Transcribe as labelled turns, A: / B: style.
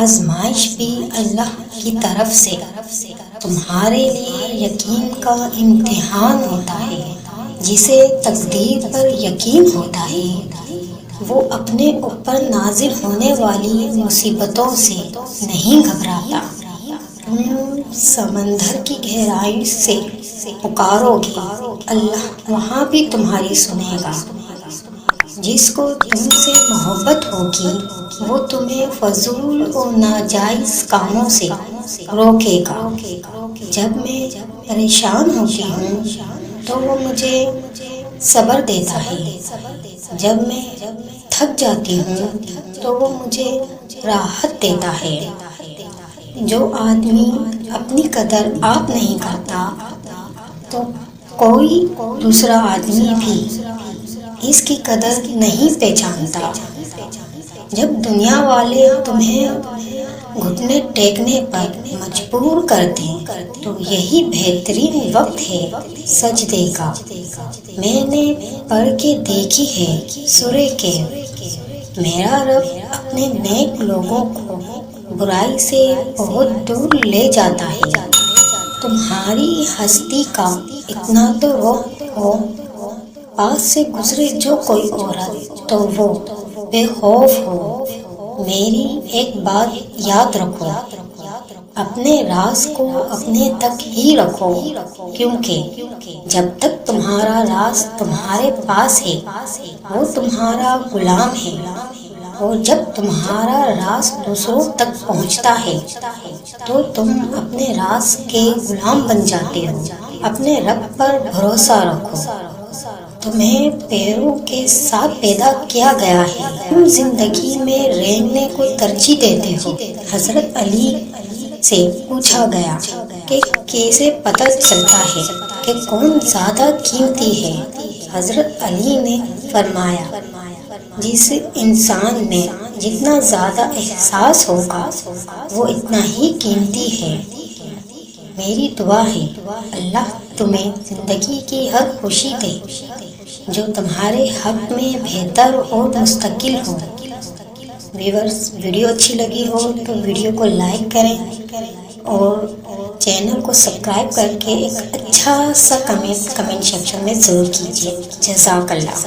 A: آزمائش بھی اللہ کی طرف سے تمہارے لیے یقین کا امتحان ہوتا ہے۔ جسے تقدیر پر یقین ہوتا ہے وہ اپنے اوپر نازل ہونے والی مصیبتوں سے نہیں گھبراتا۔ تم سمندر کی گہرائی سے پکارو گے، اللہ وہاں بھی تمہاری سنے گا۔ جس کو تم سے محبت ہوگی وہ تمہیں فضول و ناجائز کاموں سے روکے گا۔ جب میں پریشان ہوتی ہوں تو وہ مجھے صبر دیتا ہے، جب میں تھک جاتی ہوں تو وہ مجھے راحت دیتا ہے۔ جو آدمی اپنی قدر آپ نہیں کرتا تو کوئی دوسرا آدمی بھی اس کی قدر نہیں پہچانتا۔ جب دنیا والے تمہیں گھٹنے ٹیکنے پر مجبور کر دیں تو یہی بہترین وقت ہے سجدے کا۔ میں نے پڑھ کے دیکھی ہے سورہ کہف، میرا رب اپنے نیک لوگوں کو برائی سے بہت دور لے جاتا ہے۔ تمہاری ہستی کا اتنا تو روب ہو، پاس سے گزرے جو کوئی عورت تو وہ بے خوف ہو۔ میری ایک بات یاد رکھو، اپنے راز کو اپنے تک ہی رکھو، کیونکہ جب تک تمہارا راز تمہارے پاس ہے وہ تمہارا غلام ہے، اور جب تمہارا راز دوسروں تک پہنچتا ہے تو تم اپنے راز کے غلام بن جاتے ہو۔ اپنے رب پر بھروسہ رکھو، تمہیں پیروں کے ساتھ پیدا کیا گیا ہے، تم زندگی میں رینگنے کو ترجیح دیتے ہو۔ حضرت علی سے پوچھا گیا کہ کیسے پتہ چلتا ہے کہ کون زیادہ قیمتی ہے؟ حضرت علی نے فرمایا، جس انسان میں جتنا زیادہ احساس ہوگا وہ اتنا ہی قیمتی ہے۔ میری دعا ہے اللہ تمہیں زندگی کی ہر خوشی دے جو تمہارے حق میں بہتر اور مستقل ہو۔ ویورز، ویڈیو اچھی لگی ہو تو ویڈیو کو لائک کریں اور چینل کو سبسکرائب کر کے ایک اچھا سا کمنٹ سیکشن میں ضرور کیجیے۔ جزاک اللہ۔